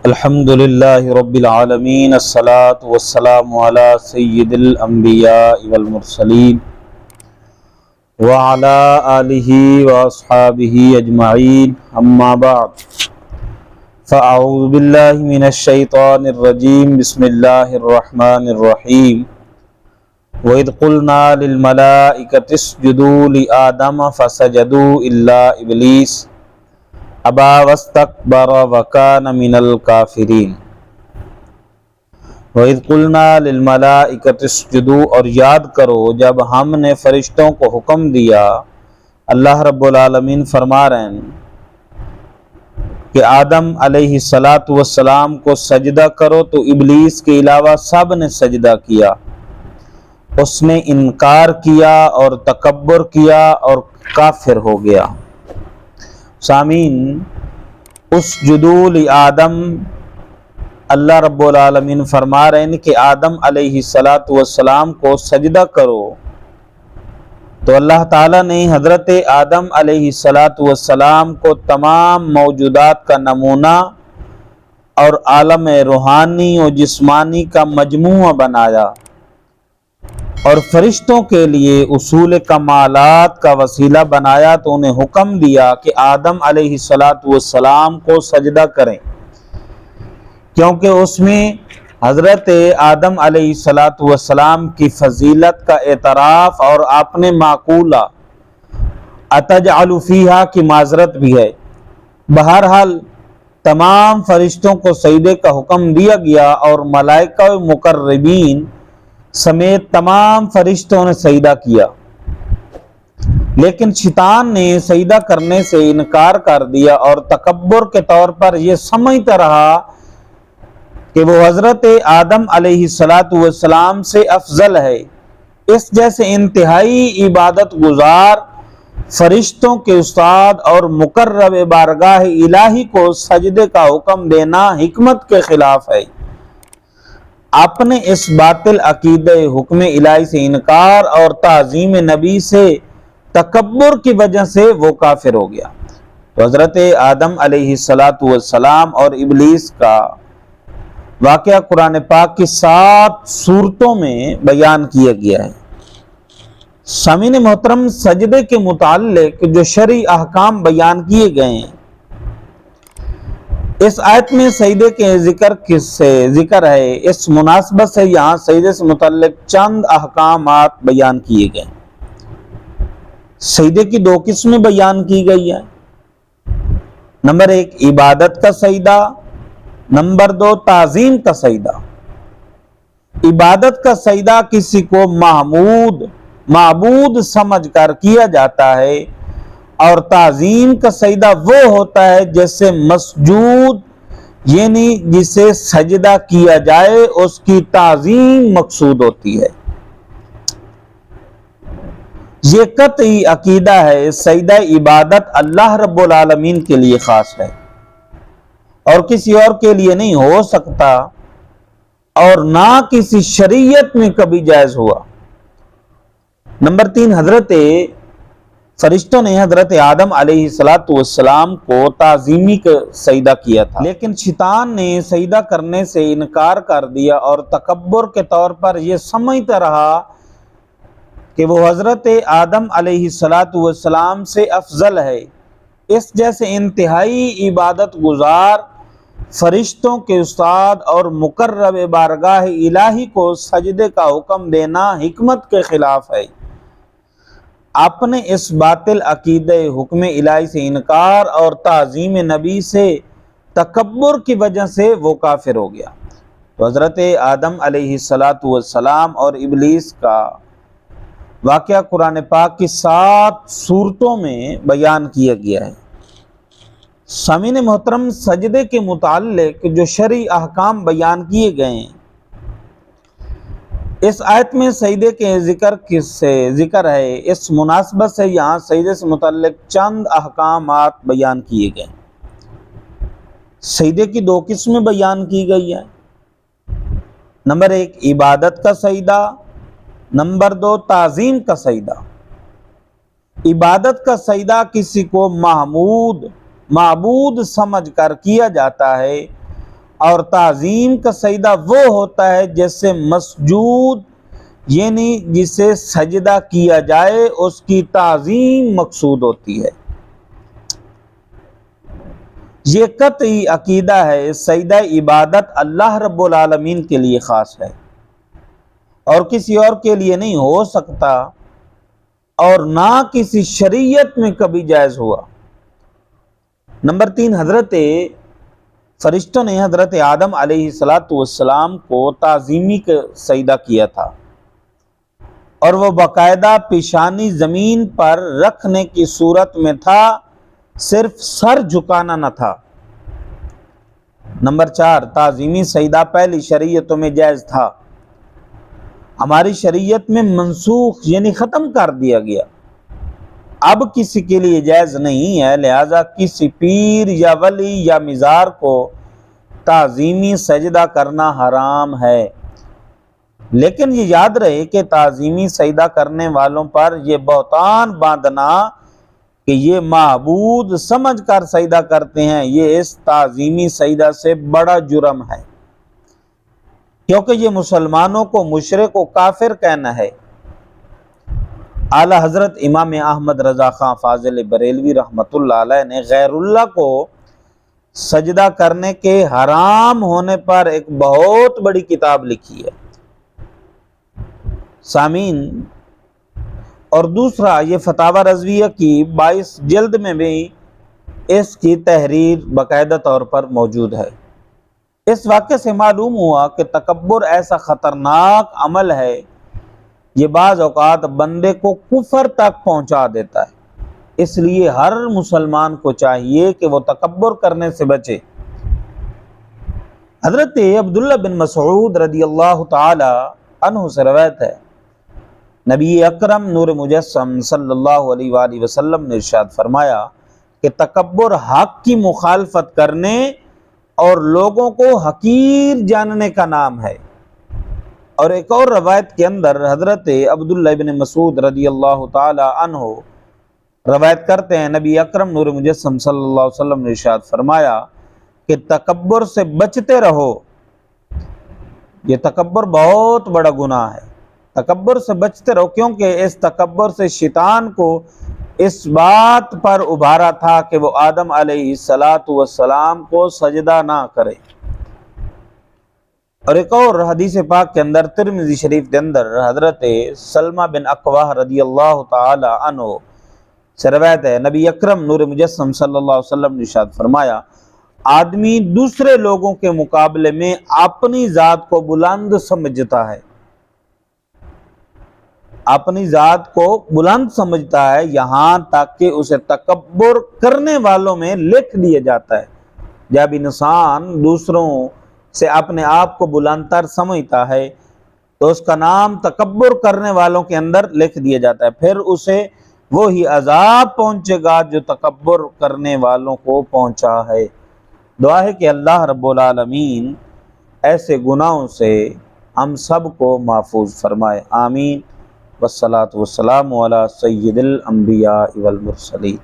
الحمدللہ رب العالمین، الصلاة والسلام علی سید الانبیاء والمرسلین وعلی آلہ واصحابہ اجمعین، اما بعد فاعوذ باللہ من الشیطان الرجیم، بسم اللہ الرحمن الرحیم۔ وَإِذْ قُلْنَا لِلْمَلَائِكَةِ اسْجُدُوا لِآدَمَ فَسَجَدُوا إِلَّا إِبْلِيسَ ابا واستکبر وکان من الکافرین۔ وَإِذْ قُلْنَا لِلْمَلَائِكَةِ اسْجُدُوا، اور یاد کرو جب ہم نے فرشتوں کو حکم دیا، اللہ رب العالمین فرما رہے ہیں کہ آدم علیہ السلام کو سجدہ کرو، تو ابلیس کے علاوہ سب نے سجدہ کیا۔ اس نے انکار کیا اور تکبر کیا اور کافر ہو گیا۔ سامعین، اسجدوا لآدم، اللہ رب العالمین فرما رہے ہیں کہ آدم علیہ السلام کو سجدہ کرو، تو اللہ تعالیٰ نے حضرت آدم علیہ السلام کو تمام موجودات کا نمونہ اور عالم روحانی و جسمانی کا مجموعہ بنایا، اور فرشتوں کے لیے اصول کمالات کا وسیلہ بنایا، تو انہیں حکم دیا کہ آدم علیہ السلام کو سجدہ کریں، کیونکہ اس میں حضرت آدم علیہ السلام کی فضیلت کا اعتراف اور اپنے معقولہ اتجعل فیہا کی معذرت بھی ہے۔ بہرحال تمام فرشتوں کو سجدے کا حکم دیا گیا، اور ملائکہ و مقربین سمیت تمام فرشتوں نے سجدہ کیا، لیکن شیطان نے سجدہ کرنے سے انکار کر دیا اور تکبر کے طور پر یہ سمجھتا رہا کہ وہ حضرت آدم علیہ السلام سے افضل ہے۔ اس جیسے انتہائی عبادت گزار فرشتوں کے استاد اور مقرب بارگاہ الہی کو سجدے کا حکم دینا حکمت کے خلاف ہے۔ اپنے اس باطل عقیدہ حکم الہی سے انکار اور تعظیم نبی سے تکبر کی وجہ سے وہ کافر ہو گیا۔ تو حضرت آدم علیہ السلام اور ابلیس کا واقعہ قرآن پاک کی 7 صورتوں میں بیان کیا گیا ہے۔ سامعین محترم، سجدے کے متعلق جو شرعی احکام بیان کیے گئے ہیں، اس آیت میں سجدے کے ذکر ہے، اس مناسبت سے یہاں سجدے سے متعلق چند احکامات بیان کیے گئے۔ سجدے کی 2 قسمیں بیان کی گئی ہیں۔ نمبر 1 عبادت کا سجدہ، نمبر 2 تعظیم کا سجدہ۔ عبادت کا سجدہ کسی کو معبود سمجھ کر کیا جاتا ہے، اور تعظیم کا سجدہ وہ ہوتا ہے جیسے مسجود، یعنی جسے سجدہ کیا جائے اس کی تعظیم مقصود ہوتی ہے۔ یہ قطعی عقیدہ ہے، سجدہ عبادت اللہ رب العالمین کے لیے خاص ہے اور کسی اور کے لیے نہیں ہو سکتا، اور نہ کسی شریعت میں کبھی جائز ہوا۔ نمبر 3 فرشتوں نے حضرت آدم علیہ السلام کو تعظیمی کا سجدہ کیا تھا، لیکن شیطان نے سجدہ کرنے سے انکار کر دیا اور تکبر کے طور پر یہ سمجھتا رہا کہ وہ حضرت آدم علیہ السلام سے افضل ہے۔ اس جیسے انتہائی عبادت گزار فرشتوں کے استاد اور مقرب بارگاہ الہی کو سجدے کا حکم دینا حکمت کے خلاف ہے۔ اپنے اس باطل عقیدہ حکم الہی سے انکار اور تعظیم نبی سے تکبر کی وجہ سے وہ کافر ہو گیا۔ تو حضرت آدم علیہ السلام اور ابلیس کا واقعہ قرآن پاک کی 7 صورتوں میں بیان کیا گیا ہے۔ سامعین محترم، سجدے کے متعلق جو شرعی احکام بیان کیے گئے ہیں، اس آیت میں سجدے کے ذکر ہے، اس مناسبت سے یہاں سجدے سے متعلق چند احکامات بیان کیے گئے۔ سجدے کی 2 قسمیں بیان کی گئی ہیں۔ نمبر 1 عبادت کا سجدہ، نمبر 2 تعظیم کا سجدہ۔ عبادت کا سجدہ کسی کو معبود سمجھ کر کیا جاتا ہے، اور تعظیم کا سجدہ وہ ہوتا ہے جیسے مسجود یعنی جسے سجدہ کیا جائے اس کی تعظیم مقصود ہوتی ہے۔ یہ قطعی عقیدہ ہے سجدہ عبادت اللہ رب العالمین کے لیے خاص ہے اور کسی اور کے لیے نہیں ہو سکتا اور نہ کسی شریعت میں کبھی جائز ہوا۔ نمبر 3، فرشتوں نے حضرت آدم علیہ السلام کو تعظیمی کا سجدہ کیا تھا اور وہ باقاعدہ پیشانی زمین پر رکھنے کی صورت میں تھا، صرف سر جھکانا نہ تھا۔ نمبر 4، تعظیمی سجدہ پہلی شریعتوں میں جائز تھا، ہماری شریعت میں منسوخ یعنی ختم کر دیا گیا، اب کسی کے لیے جائز نہیں ہے، لہذا کسی پیر یا ولی یا مزار کو تعظیمی سجدہ کرنا حرام ہے۔ لیکن یہ یاد رہے کہ تعظیمی سجدہ کرنے والوں پر یہ بہتان باندھنا کہ یہ معبود سمجھ کر سجدہ کرتے ہیں، یہ اس تعظیمی سجدہ سے بڑا جرم ہے، کیونکہ یہ مسلمانوں کو مشرک و کافر کہنا ہے۔ اعلی حضرت امام احمد رضا خان فاضل بریلوی رحمۃ اللہ علیہ نے غیر اللہ کو سجدہ کرنے کے حرام ہونے پر ایک بہت بڑی کتاب لکھی ہے سامعین، اور دوسرا یہ فتاوی رضویہ کی 22 جلد میں بھی اس کی تحریر باقاعدہ طور پر موجود ہے۔ اس واقعے سے معلوم ہوا کہ تکبر ایسا خطرناک عمل ہے، یہ بعض اوقات بندے کو کفر تک پہنچا دیتا ہے، اس لیے ہر مسلمان کو چاہیے کہ وہ تکبر کرنے سے بچے۔ حضرت عبداللہ بن مسعود رضی اللہ تعالی عنہ سے روایت ہے، نبی اکرم نور مجسم صلی اللہ علیہ وآلہ وسلم نے ارشاد فرمایا کہ تکبر حق کی مخالفت کرنے اور لوگوں کو حقیر جاننے کا نام ہے۔ اور ایک اور روایت کے اندر حضرت عبداللہ بن مسعود رضی اللہ تعالی عنہ روایت کرتے ہیں، نبی اکرم نور مجسم صلی اللہ علیہ وسلم نے ارشاد فرمایا کہ تکبر سے بچتے رہو، یہ تکبر بہت بڑا گناہ ہے، تکبر سے بچتے رہو، کیونکہ اس تکبر سے شیطان کو اس بات پر ابھارا تھا کہ وہ آدم علیہ السلام کو سجدہ نہ کرے۔ اور ایک اور حدیث پاک کے اندر ترمذی شریف کے اندر حضرت سلمہ بن اکوہ رضی اللہ تعالی عنہ سے روایت ہے، نبی اکرم نور مجسم صلی اللہ علیہ وسلم نے ارشاد فرمایا، آدمی دوسرے لوگوں کے مقابلے میں اپنی ذات کو بلند سمجھتا ہے، اپنی ذات کو بلند سمجھتا ہے، یہاں تک کہ اسے تکبر کرنے والوں میں لکھ دیا جاتا ہے۔ جب انسان دوسروں سے اپنے آپ کو بلند تر سمجھتا ہے تو اس کا نام تکبر کرنے والوں کے اندر لکھ دیا جاتا ہے، پھر اسے وہی عذاب پہنچے گا جو تکبر کرنے والوں کو پہنچا ہے۔ دعا ہے کہ اللہ رب العالمین ایسے گناہوں سے ہم سب کو محفوظ فرمائے، آمین۔ والصلاة والسلام علی سید الانبیاء والمرسلین۔